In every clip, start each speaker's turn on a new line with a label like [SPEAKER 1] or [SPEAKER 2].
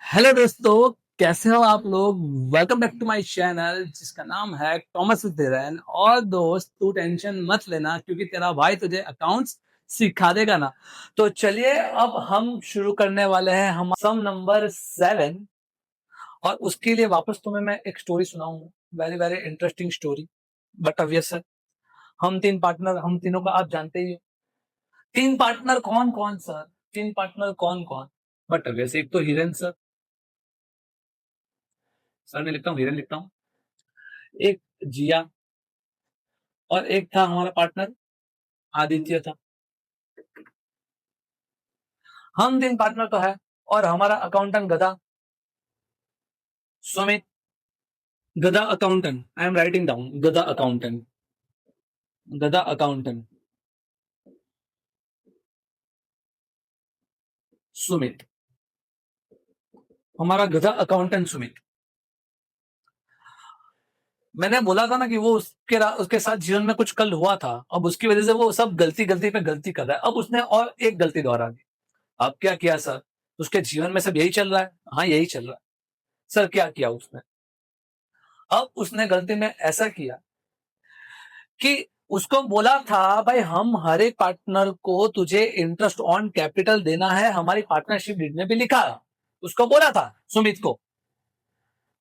[SPEAKER 1] Hello दोस्तों, कैसे हो आप लोग। Welcome back to my channel जिसका नाम है टॉमस विद हिरेन। और दोस्त, तू टेंशन मत लेना क्योंकि तेरा भाई तुझे अकाउंट्स सिखा देगा ना। तो चलिए अब हम शुरू करने वाले हैं हम सम नंबर 7। और उसके लिए वापस तुम्हें मैं एक स्टोरी सुनाऊंगा, very very interesting story. But obvious है, हम तीन पार्टनर, हम तीनों का आप जानते ही हो। तीन पार्टनर कौन कौन सर? तीन पार्टनर कौन कौन? बट वैसे एक तो हिरेन सर, सर मैं लिखता हूँ, हिरेन लिखता हूँ। एक जिया, और एक था हमारा पार्टनर आदित्य था। हम तीन पार्टनर तो है। और हमारा अकाउंटेंट गधा सुमित। गधा accountant, I am writing down, गधा अकाउंटेंट। गधा अकाउंटेंट सुमित, हमारा गधा अकाउंटेंट सुमित। मैंने बोला था ना कि वो उसके साथ जीवन में कुछ कल हुआ था, अब उसकी वजह से वो सब गलती गलती पे गलती कर रहा है। अब उसने और एक गलती दोहरा दी। अब क्या किया सर? उसके जीवन में सब यही चल रहा है। हाँ, यही चल रहा है सर। क्या किया उसने? अब उसने गलती में ऐसा किया कि उसको बोला था, भाई हम हर एक पार्टनर को तुझे इंटरेस्ट ऑन कैपिटल देना है, हमारी पार्टनरशिप डीड में भी लिखा। उसको बोला था सुमित को।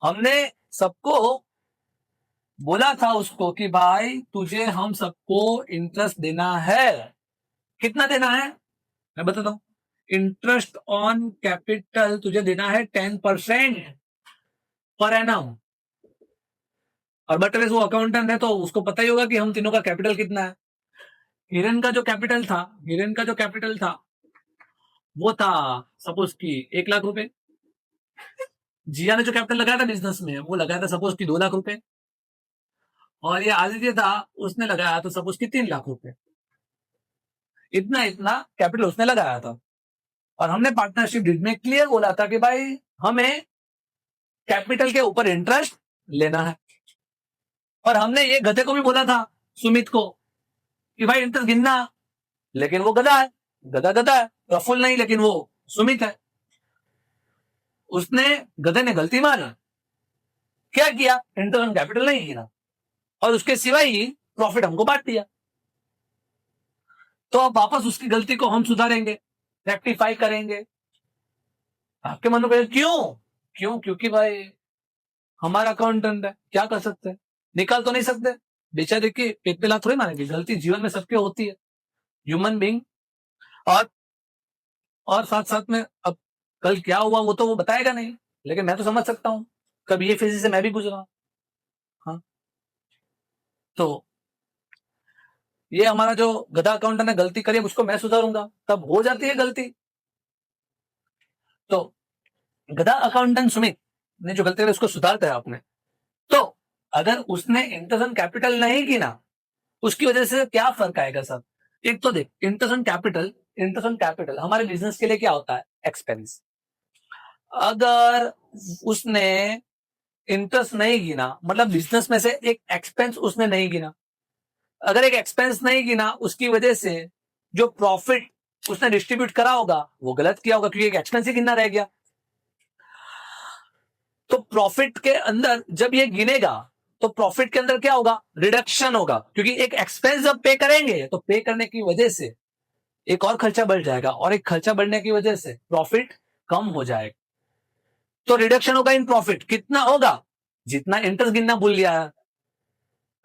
[SPEAKER 1] हमने सबको बोला था उसको कि भाई तुझे हम सबको इंटरेस्ट देना है। कितना देना है मैं बताता हूं। इंटरेस्ट ऑन कैपिटल तुझे देना है 10% पर एनम। और बट वो अकाउंटेंट है तो उसको पता ही होगा कि हम तीनों का कैपिटल कितना है। हिरन का जो कैपिटल था, हिरन का जो कैपिटल था वो था सपोज की 1 लाख रुपए। जिया ने जो कैपिटल लगाया था बिजनेस में वो लगाया था सपोज की 2 लाख रुपए। और ये आदित्य था, उसने लगाया था सपोज की 3 लाख रुपए। इतना इतना कैपिटल उसने लगाया था। और हमने पार्टनरशिप डीड में क्लियर बोला था कि भाई हमें कैपिटल के ऊपर इंटरेस्ट लेना है। और हमने ये गधे को भी बोला था, सुमित को, कि भाई इंटरेस्ट गिनना। लेकिन वो गधा है, गधा गधा है, प्रफुल्ल नहीं, लेकिन वो सुमित है। उसने, गधे ने गलती मारी। क्या किया? इंटरेस्ट कैपिटल नहीं गिना और उसके सिवाय ही प्रॉफिट हमको बांट दिया। तो अब वापस उसकी गलती को हम सुधारेंगे, रेक्टिफाई करेंगे। आपके मन में कहे, क्यों? क्यों? क्योंकि भाई हमारा अकाउंटेंट है, क्या कर सकते हैं? निकाल तो नहीं सकते। बेचारे के पेट पे लात थोड़ी मारेंगे, गलती जीवन में सबके होती है, ह्यूमन बींग। और और साथ साथ में अब कल क्या हुआ वो तो वो बताएगा नहीं, लेकिन मैं तो समझ सकता हूँ, कभी ये फेज से मैं भी गुजरा। हाँ, तो ये हमारा जो गधा अकाउंटेंट ने गलती करी, उसको मैं सुधारूंगा, तब हो जाती है गलती। तो गधा अकाउंटेंट सुमित ने जो गलती करी उसको सुधारता है आपने। तो अगर उसने इंटरेस्ट कैपिटल नहीं गिना, उसकी वजह से क्या फर्क आएगा सर? एक तो देख, इंटरेस्ट कैपिटल हमारे बिजनेस के लिए क्या होता है? एक्सपेंस। अगर उसने इंटरेस्ट नहीं गिना, मतलब बिजनेस में से एक एक्सपेंस उसने नहीं गिना। अगर एक एक्सपेंस नहीं गिना, उसकी वजह से जो प्रॉफिट उसने डिस्ट्रीब्यूट करा होगा वो गलत किया होगा, क्योंकि एक एक्सपेंस ही गिनना रह गया। तो प्रॉफिट के अंदर जब ये गिनेगा तो प्रॉफिट के अंदर क्या होगा? रिडक्शन होगा, क्योंकि एक एक्सपेंस जब पे करेंगे तो पे करने की वजह से एक और खर्चा बढ़ जाएगा, और एक खर्चा बढ़ने की वजह से प्रॉफिट कम हो जाएगा। तो रिडक्शन होगा इन प्रॉफिट। कितना होगा? जितना इंटरेस्ट गिनना भूल गया है।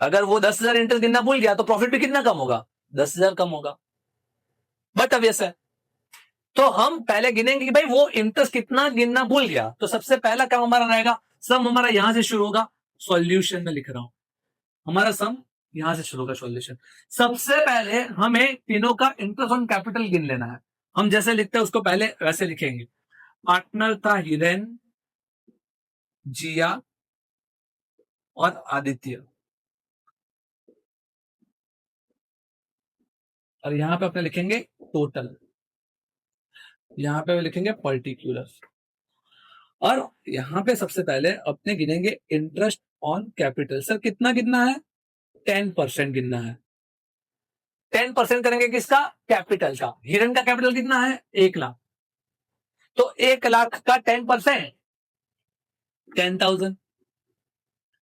[SPEAKER 1] अगर वो 10,000 इंटरेस्ट गिनना भूल गया तो प्रॉफिट भी कितना कम होगा? 10,000 कम होगा। बट अब ऐसा है, तो हम पहले गिनेंगे कि भाई वो इंटरेस्ट कितना गिनना भूल गया। तो सबसे पहला काम हमारा रहेगा, सम हमारा यहां से शुरू होगा। सॉल्यूशन में लिख रहा हूं, हमारा सम यहां से शुरू होगा। सॉल्यूशन, सबसे पहले हमें तीनों का इंटरेस्ट ऑन कैपिटल गिन लेना है। हम जैसे लिखते हैं उसको पहले वैसे लिखेंगे। पार्टनर था हिरेन, जिया और आदित्य। और यहां पे अपने लिखेंगे टोटल, यहां पे लिखेंगे पर्टिकुलर। और यहां पे सबसे पहले अपने गिनेंगे इंटरेस्ट ऑन कैपिटल। सर कितना गिनना है? 10% गिनना है। 10% करेंगे किसका? कैपिटल का। हिरन का कैपिटल कितना है? 1 लाख। तो 1 लाख का 10%, 10,000।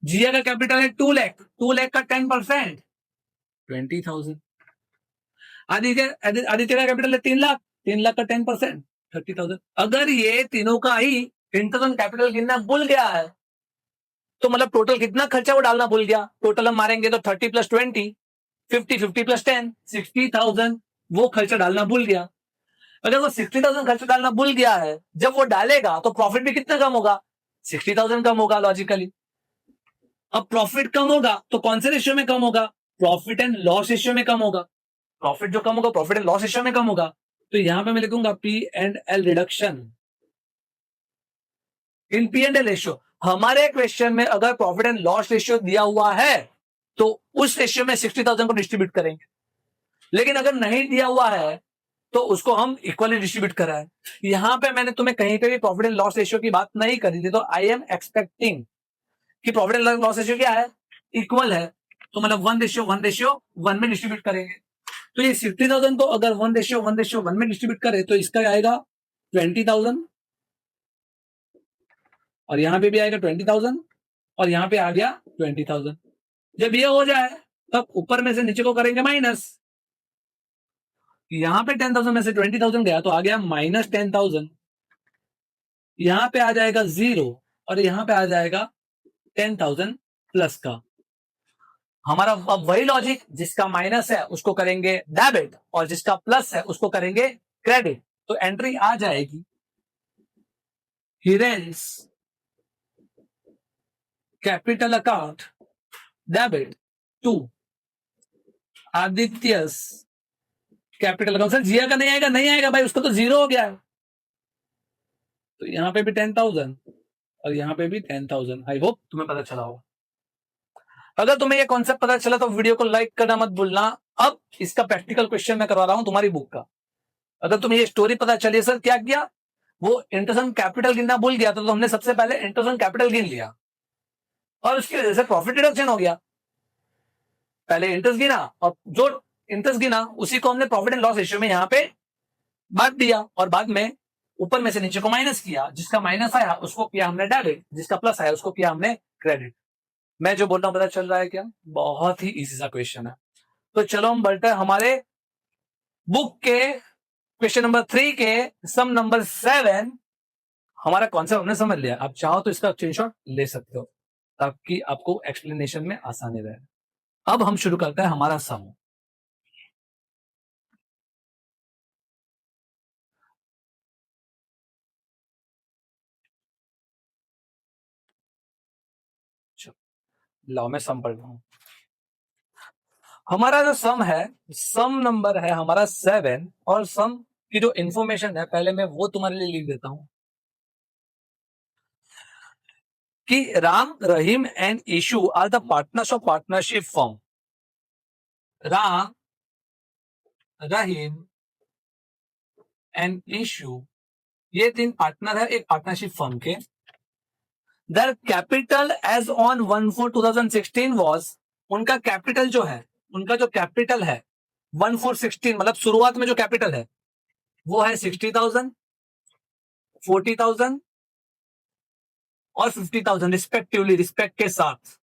[SPEAKER 1] जिया का कैपिटल है 2 लाख, 2 लाख का 10%, 20,000। आदित्य का कैपिटल है 3 लाख, 3 लाख का 10%, 30,000। अगर ये तीनों का ही इंटरनल कैपिटल गिनना भूल गया है, तो मतलब टोटल कितना खर्चा वो डालना भूल गया, टोटल हम मारेंगे तो 30 + 20, 50, 50 + 10, 60,000 वो खर्चा डालना भूल गया। अगर वो 60,000 खर्चा डालना भूल गया है, जब वो डालेगा तो प्रॉफिट भी कितना कम होगा, 60,000 कम होगा लॉजिकली। अब प्रॉफिट कम होगा तो कौन से रेशियो में कम होगा, प्रॉफिट एंड लॉस रेशियो में कम होगा। प्रॉफिट जो कम होगा प्रॉफिट एंड लॉस रेशियो में कम होगा, तो यहां पे मैं लिखूंगा P&L reduction in P&L ratio. हमारे क्वेश्चन में अगर प्रॉफिट एंड लॉस रेशियो दिया हुआ है तो उस रेशियो में 60,000 को डिस्ट्रीब्यूट करेंगे, लेकिन अगर नहीं दिया हुआ है तो उसको हम इक्वली डिस्ट्रीब्यूट कराएं। यहां पे मैंने तुम्हें कहीं पे भी प्रॉफिट एंड लॉस रेशियो की बात नहीं करी थी, तो आई एम एक्सपेक्टिंग कि प्रॉफिट एंड लॉस रेशियो क्या है, इक्वल है, तो मतलब 1:1:1 में डिस्ट्रीब्यूट करेंगे। तो ये 60,000 को अगर 1:1:1 में डिस्ट्रीब्यूट करे तो इसका आएगा 20,000, और यहां पे भी आएगा 20,000, और यहां पे आ गया 20,000। जब ये हो जाए तब ऊपर में से नीचे को करेंगे माइनस। यहां पे 10,000 में से 20,000 गया तो आ गया -10,000, यहां पे आ जाएगा 0, और यहां पे आ जाएगा 10,000 प्लस का। हमारा अब वही लॉजिक, जिसका माइनस है उसको करेंगे डेबिट और जिसका प्लस है उसको करेंगे क्रेडिट। तो एंट्री आ जाएगी Hiren's capital account debit to Aditya's capital account. Sir Jiya का नहीं आएगा, नहीं आएगा भाई, उसका तो 0 हो गया है। तो यहां पे भी 10,000 और यहां पे भी 10,000। आई होप तुम्हें पता चला होगा। अगर तुम्हें ये कॉन्सेप्ट पता चला तो वीडियो को लाइक करना मत भूलना। अब इसका प्रैक्टिकल क्वेश्चन मैं करवा रहा हूं तुम्हारी बुक का। अगर तुम्हें ये स्टोरी पता चली, सर क्या किया, वो इंटरेस्ट कैपिटल गिनना भूल गया था, तो हमने सबसे पहले इंटरेस्ट कैपिटल गिन लिया और उसकी वजह से प्रॉफिट रिडक्शन हो गया। पहले इंटरेस्ट गिना और जो इंटरेस्ट गिना उसी को हमने प्रॉफिट एंड लॉस रेशियो में यहां पे बांट दिया, और बाद में ऊपर में से नीचे को माइनस किया। जिसका माइनस आया उसको किया हमने डेबिट, जिसका प्लस आया उसको किया हमने क्रेडिट। मैं जो बोल रहा हूं पता चल रहा है क्या, बहुत ही इजी सा क्वेश्चन है। तो चलो हम बढ़ते हैं हमारे बुक के क्वेश्चन नंबर 3 के सम नंबर 7। हमारा कॉन्सेप्ट हमने समझ लिया, आप चाहो तो इसका स्क्रीनशॉट ले सकते हो ताकि आपको एक्सप्लेनेशन में आसानी रहे। अब हम शुरू करते हैं हमारा सम। लाओ मैं सम पढ़ रहा हूं। हमारा जो सम है, सम नंबर है हमारा 7, और सम की जो इंफॉर्मेशन है पहले मैं वो तुम्हारे लिए लिख देता हूं कि Ram, Rahim and Ishu are the partners of partnership firm. Ram, Rahim and Ishu ये 3 पार्टनर है एक पार्टनरशिप फर्म के। Their capital as on 1/4/2016 was, उनका कैपिटल जो है, उनका जो कैपिटल है 1/4/16 मतलब शुरुआत में जो कैपिटल है वो है 60,000, 40,000 और 50,000 रिस्पेक्टिवली, रिस्पेक्ट के साथ।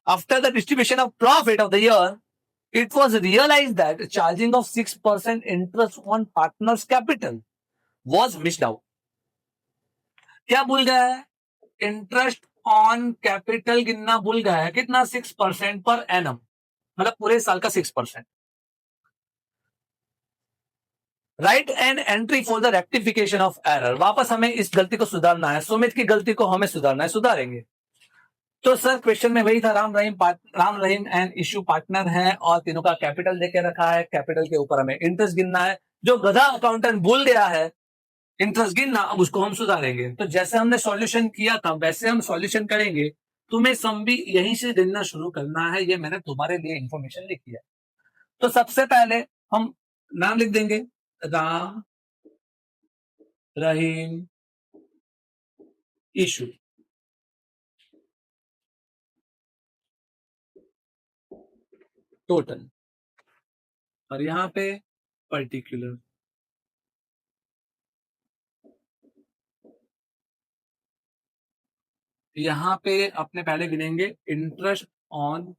[SPEAKER 1] After the distribution of profit of the year, it was realized that charging of 6% interest on partner's capital was missed out. क्या भूल गया है, इंटरेस्ट ऑन कैपिटल गिनना भूल गया है। कितना, 6% पर एनम, मतलब पूरे साल का 6%। Right and entry for the rectification of error, वापस हमें इस गलती को सुधारना है, सुमित की गलती को हमें सुधारना है, सुधारेंगे। तो सर क्वेश्चन में वही था, Ram Rahim and issue partner है और तीनों का कैपिटल देके रखा है, कैपिटल के ऊपर हमें इंटरेस्ट गिनना है। जो गधा अकाउंटेंट भूल गया है इंटरेस्ट गिनना, अब उसको हम सुधारेंगे। तो जैसे हमने सॉल्यूशन किया था वैसे हम सॉल्यूशन करेंगे। तुम्हें सम भी यहीं से गिनना शुरू करना है, ये मैंने तुम्हारे लिए इंफॉर्मेशन लिखी है। तो सबसे पहले हम नाम लिख देंगे, राम, रहीम, इशू। टोटल, और यहां पे पर्टिकुलर। यहां पे अपने पहले गिनेंगे इंटरेस्ट ऑन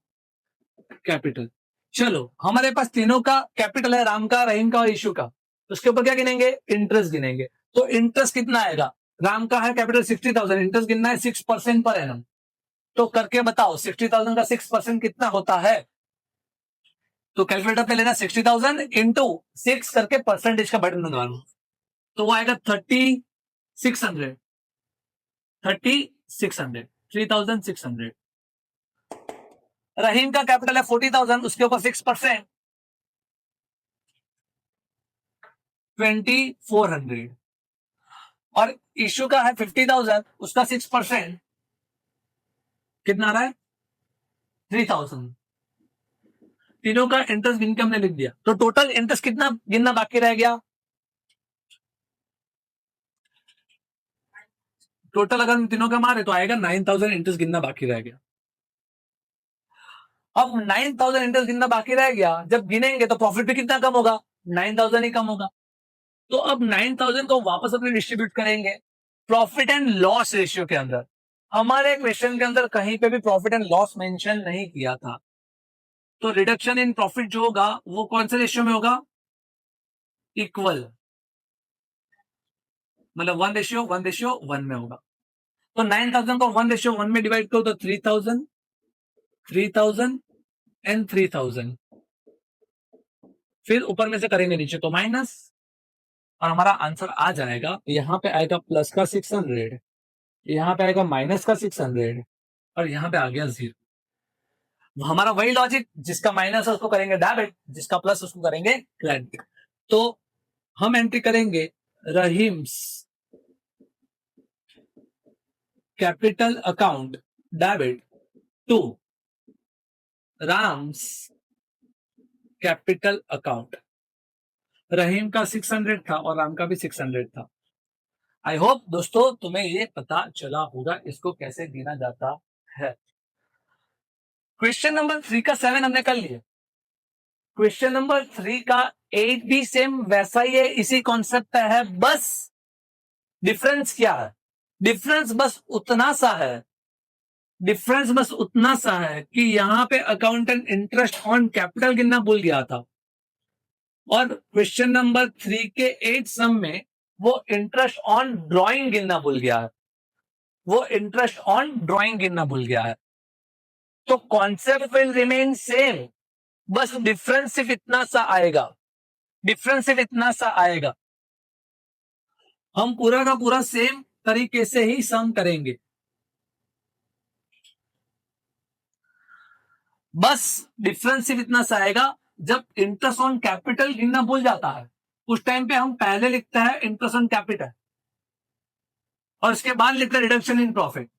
[SPEAKER 1] कैपिटल। चलो हमारे पास तीनों का कैपिटल है, राम का, रहीम का और इशू का। तो उसके ऊपर क्या गिनेंगे? इंटरेस्ट गिनेंगे। तो इंटरेस्ट कितना आएगा? राम का है कैपिटल 60,000, इंटरेस्ट गिनना है 6% पर एनम। तो करके बताओ 60,000 का 6% कितना होता है? तो कैलकुलेटर पे लेना 60,000 इंटू 6 करके परसेंटेज का बटन दबाना, तो वो आएगा 3600, 3600, 3600। रहीम का कैपिटल है 40,000, उसके ऊपर 6%, 2400। और इशू का है 50,000, उसका 6% कितना आ रहा है? 3,000। तीनों का इंटरेस्ट गिन के हमने लिख दिया। तो टोटल इंटरेस्ट कितना गिनना बाकी रह गया? टोटल अगर इन तीनों का मारे तो आएगा 9,000 इंटरेस्ट गिनना बाकी रह गया। अब 9,000 इंटरेस्ट गिनना बाकी रह गया, जब गिनेंगे तो प्रॉफिट भी कितना कम होगा? 9,000 ही कम होगा। तो अब 9,000 को वापस अपने डिस्ट्रीब्यूट करेंगे प्रॉफिट एंड लॉस रेशियो के अंदर। हमारे क्वेश्चन के अंदर कहीं पे भी प्रॉफिट एंड लॉस मेंशन नहीं किया था। तो रिडक्शन इन प्रॉफिट जो होगा वो कौन से रेशियो में होगा? इक्वल, मतलब 1:1:1 में होगा। तो 9,000 को 1:1 में डिवाइड करो तो 3,000, 3,000 एंड 3,000। फिर ऊपर में से करेंगे नीचे तो माइनस, और हमारा आंसर आ जाएगा। यहां पे आएगा प्लस का 600, यहां पे आएगा माइनस का 600, और यहां पे आ गया 0। हमारा वही लॉजिक, जिसका माइनस है उसको करेंगे डेबिट, जिसका प्लस उसको करेंगे क्रेडिट। तो हम एंट्री करेंगे Rahim's capital account debit to Ram's capital account. Rahim का 600 था और राम का भी 600 था। आई होप दोस्तों तुम्हें ये पता चला होगा इसको कैसे गिना जाता है। क्वेश्चन नंबर 3 का 7 हमने कर लिया। क्वेश्चन नंबर 3 का 8 भी सेम वैसा ही है, इसी कॉन्सेप्ट पे है। बस डिफरेंस क्या है? डिफरेंस बस उतना सा है, डिफरेंस बस उतना सा है कि यहां पे अकाउंटेंट इंटरेस्ट ऑन कैपिटल गिनना भूल गया था, और क्वेश्चन नंबर 3 के 8 सम में वो इंटरेस्ट ऑन ड्राइंग गिनना भूल गया है, वो इंटरेस्ट ऑन ड्राइंग गिनना भूल गया है। तो कॉन्सेप्ट विल रिमेन सेम, बस डिफरेंस सिर्फ इतना सा आएगा, डिफरेंस सिर्फ इतना सा आएगा। हम पूरा का पूरा सेम तरीके से ही सम करेंगे, बस डिफरेंस सिर्फ इतना सा आएगा। जब इंटरेस्ट ऑन कैपिटल गिनना भूल जाता है उस टाइम पे हम पहले लिखते हैं इंटरेस्ट ऑन कैपिटल और उसके बाद लिखते हैं रिडक्शन इन प्रॉफिट।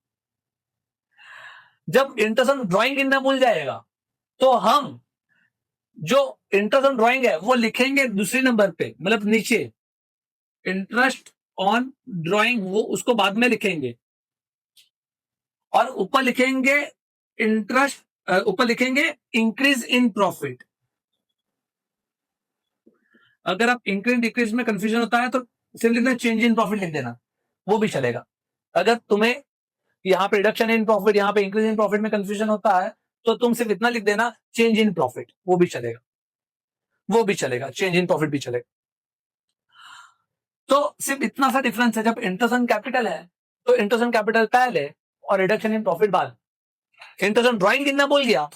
[SPEAKER 1] जब इंटरेस्ट ऑन ड्राइंग गिनना भूल जाएगा तो हम जो इंटरेस्ट ऑन ड्राइंग है वो लिखेंगे दूसरे नंबर पे, मतलब नीचे इंटरेस्ट ऑन ड्राइंग, वो उसको बाद में लिखेंगे, और ऊपर लिखेंगे इंटरेस्ट, ऊपर लिखेंगे इंक्रीज इन प्रॉफिट। अगर आप इंक्रीज डिक्रीज में कंफ्यूजन होता है तो सिर्फ लिखना चेंज इन प्रॉफिट लिख देना, वो भी चलेगा। अगर तुम्हें यहाँ पे रिडक्शन इन प्रॉफिट, यहाँ पे इंक्रीज इन प्रॉफिट में कंफ्यूजन होता है तो तुम सिर्फ इतना लिख देना चेंज इन प्रॉफिट, वो भी चलेगा, वो भी चलेगा, चेंज इन प्रॉफिट भी चलेगा। तो सिर्फ इतना सा डिफरेंस है, जब इंटरेस्ट ऑन कैपिटल है तो इंटरेस्ट ऑन कैपिटल पहले और रिडक्शन इन प्रॉफिट बाद। इंटरेस्ट ऑन ड्राइंग गिनना भूल गया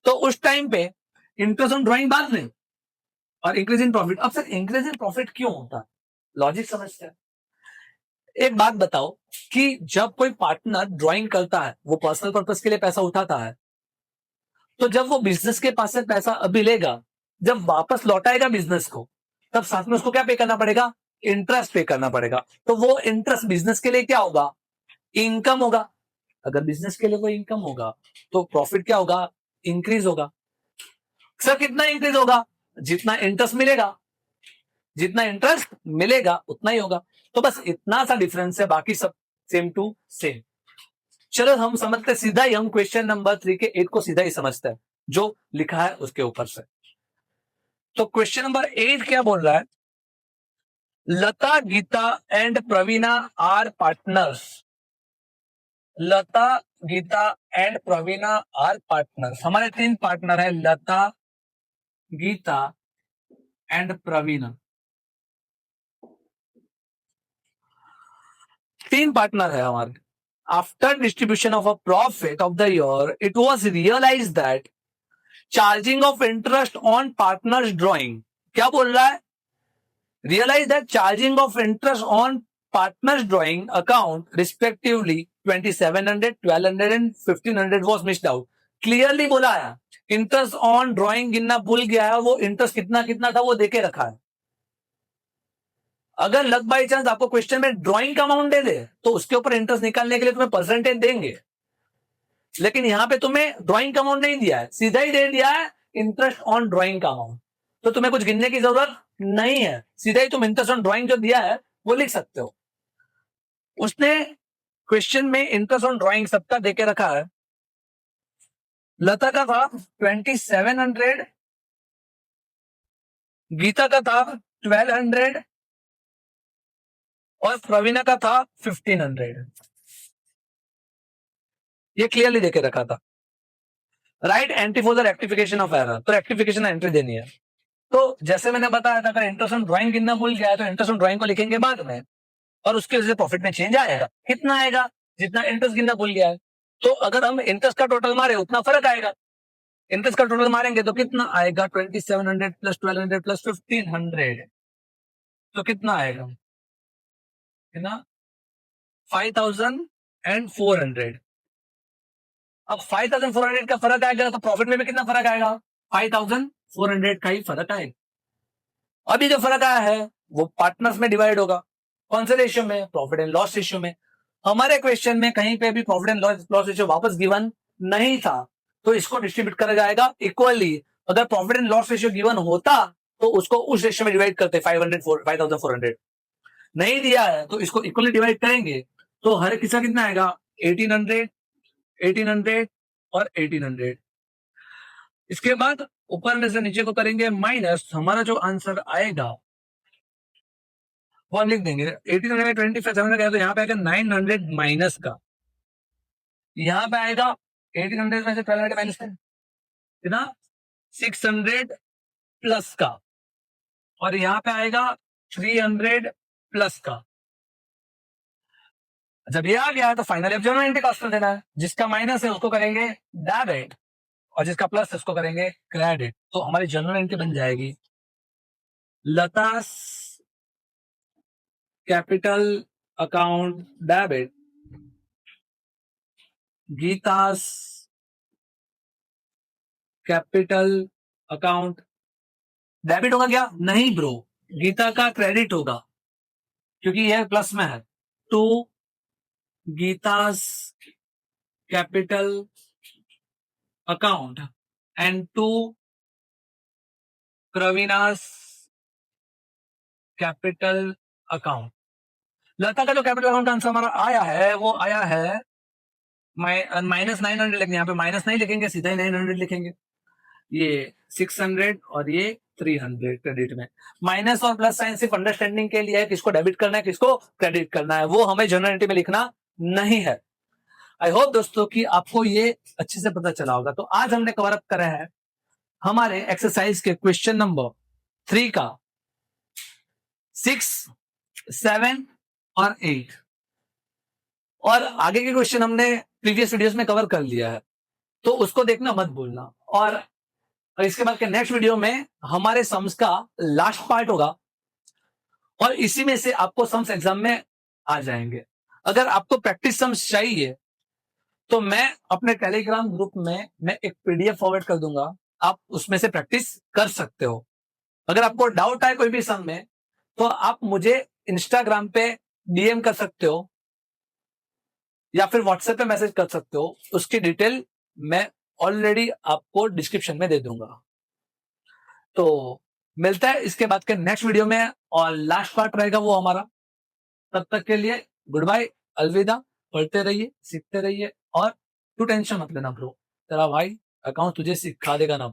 [SPEAKER 1] तो उस टाइम पे इंटरेस्ट ऑन ड्राइंग बाद में और इंक्रीज इन प्रॉफिट। अब सर इंक्रीज इन प्रॉफिट क्यों होता है, लॉजिक समझते हैं। एक बात बताओ कि जब कोई पार्टनर ड्राइंग करता है वो पर्सनल पर्पस के लिए पैसा उठाता है, तो जब वो बिजनेस के पास से पैसा अभी लेगा, जब वापस लौटाएगा बिजनेस को, तब साथ में उसको क्या पे करना पड़ेगा? इंटरेस्ट पे करना पड़ेगा। तो वो इंटरेस्ट बिजनेस के लिए क्या होगा? इनकम होगा। अगर बिजनेस के लिए वो इनकम होगा तो प्रॉफिट क्या होगा? इंक्रीज होगा। सर कितना इंक्रीज होगा? जितना इंटरेस्ट मिलेगा, जितना इंटरेस्ट मिलेगा उतना ही होगा। तो बस इतना सा डिफरेंस है, बाकी सब सेम टू सेम। चलो हम समझते सीधा ही, हम क्वेश्चन नंबर 3 के 8 को सीधा ही समझते हैं जो लिखा है उसके ऊपर से। तो क्वेश्चन नंबर 8 क्या बोल रहा है? Lata, Geeta and Praveena are partners Lata, Geeta and Praveena are partner. हमारे 3 पार्टनर है, लता, गीता एंड प्रवीणा। 3 पार्टनर है हमारे। After distribution of a profit of the year, it was realise that charging of interest on partners drawing, क्या बोल रहा है? Realise that charging of interest on partners drawing account respectively 2700, 1200 and 1500 was missed out. Clearly बोला है, interest on drawing गिनना भूल गया है, वो इंटरेस्ट कितना कितना था वो देके रखा है। अगर लक बाई चांस आपको क्वेश्चन में ड्राइंग का अमाउंट दे दे तो उसके ऊपर इंटरेस्ट निकालने के लिए तुम्हें परसेंटेज देंगे, लेकिन यहां पे तुम्हें ड्राइंग का अमाउंट नहीं दिया है, सीधा ही दे दिया है इंटरेस्ट ऑन ड्राइंग का अमाउंट। तो तुम्हें कुछ गिनने की जरूरत नहीं है, सीधा ही तुम इंटरेस्ट ऑन ड्राइंग जो दिया है वो लिख सकते हो। उसने क्वेश्चन में इंटरेस्ट ऑन ड्राइंग सबका देके रखा है। लता का था 2700, गीता का था 1200 और प्रवीणा का था 1500। ये क्लियरली देके रखा था। Right entry for the rectification of error, तो रेक्टिफिकेशन एंट्री देनी है। तो जैसे मैंने बताया था, अगर इंटरेस्ट ऑन ड्राइंग गिनना भूल गया है तो इंटरेस्ट ऑन ड्राइंग को लिखेंगे बाद में, और उसकी वजह से प्रॉफिट में चेंज आएगा। कितना आएगा? जितना इंटरेस्ट गिनना भूल गया है। तो अगर हम इंटरेस्ट का टोटल मारे उतना फर्क आएगा। इंटरेस्ट का टोटल मारेंगे तो कितना आएगा? 2700 प्लस 1200 प्लस 1500, तो कितना आएगा? कितना? 5400। अब 5400 का फर्क आएगा तो प्रॉफिट में भी कितना फर्क आएगा? 5400 का ही फर्क आएगा। अभी जो फर्क आया है वो पार्टनर्स में डिवाइड होगा। कौन से रेशियो में? प्रॉफिट एंड लॉस रेशियो में। हमारे क्वेश्चन में कहीं पे भी प्रॉफिट एंड लॉस रेशियो वापस गिवन नहीं था, तो इसको डिस्ट्रीब्यूट करा जाएगा इक्वली। अगर profit and loss ratio given होता तो उसको उस रेशियो में डिवाइड करते, 5400। नहीं दिया है तो इसको इक्वली डिवाइड करेंगे, तो हर किस्सा कितना आएगा? 1800, 1800 और 1800। इसके बाद ऊपर में से नीचे को करेंगे माइनस, हमारा जो आंसर आएगा वो हम लिख देंगे 1800 में 25 तो यहाँ पे आएगा 900 माइनस का, यहाँ पे आएगा 1800 में से 1200 माइनस कितना? 600 प्लस का, और यहाँ पे आएगा 300 प्लस का। जब ये आ गया तो फाइनली अब जनरल एंट्री कॉस्ट देना है। जिसका माइनस है उसको करेंगे डेबिट और जिसका प्लस है उसको करेंगे क्रेडिट। तो हमारी जनरल एंट्री बन जाएगी Lata's capital account debit, Geeta's capital account debit होगा क्या? नहीं ब्रो, गीता का क्रेडिट होगा क्योंकि यह प्लस में है। To Geeta's capital account and to Praveena's capital account. Lata का जो कैपिटल अकाउंट आंसर हमारा आया है वो आया है -900 लिखने, यहाँ पे माइनस नहीं लिखेंगे, सीधा ही 900 लिखेंगे। ये 600 और ये 300 क्रेडिट में। माइनस और प्लस साइन सिर्फ अंडरस्टैंडिंग के लिए है, किसको डेबिट करना है किसको क्रेडिट करना है, वो हमें जनरल एंट्री में लिखना नहीं है। आई होप दोस्तों कि आपको ये अच्छे से पता चला होगा। तो आज हमने कवर अप करा है हमारे एक्सरसाइज के क्वेश्चन नंबर 3 का 6, 7 और 8, और आगे के क्वेश्चन हमने प्रीवियस वीडियोस में कवर कर लिया है, तो उसको देखना मत भूलना। और इसके बाद के नेक्स्ट वीडियो में हमारे सम्स का लास्ट पार्ट होगा और इसी में से आपको सम्स एग्जाम में आ जाएंगे। अगर आपको प्रैक्टिस सम्स चाहिए तो मैं अपने टेलीग्राम ग्रुप में मैं एक पीडीएफ फॉरवर्ड कर दूंगा, आप उसमें से प्रैक्टिस कर सकते हो। अगर आपको डाउट है कोई भी सम में तो आप मुझे इंस्टाग्राम पे डीएम कर सकते हो या फिर व्हाट्सएप पे मैसेज कर सकते हो, उसकी डिटेल मैं ऑलरेडी आपको डिस्क्रिप्शन में दे दूंगा। तो मिलता है इसके बाद के नेक्स्ट वीडियो में और लास्ट पार्ट रहेगा वो हमारा। तब तक के लिए गुड बाय, अलविदा। पढ़ते रहिए, सीखते रहिए और तू टेंशन मत लेना ब्रो, तेरा भाई अकाउंट तुझे सिखा देगा ना।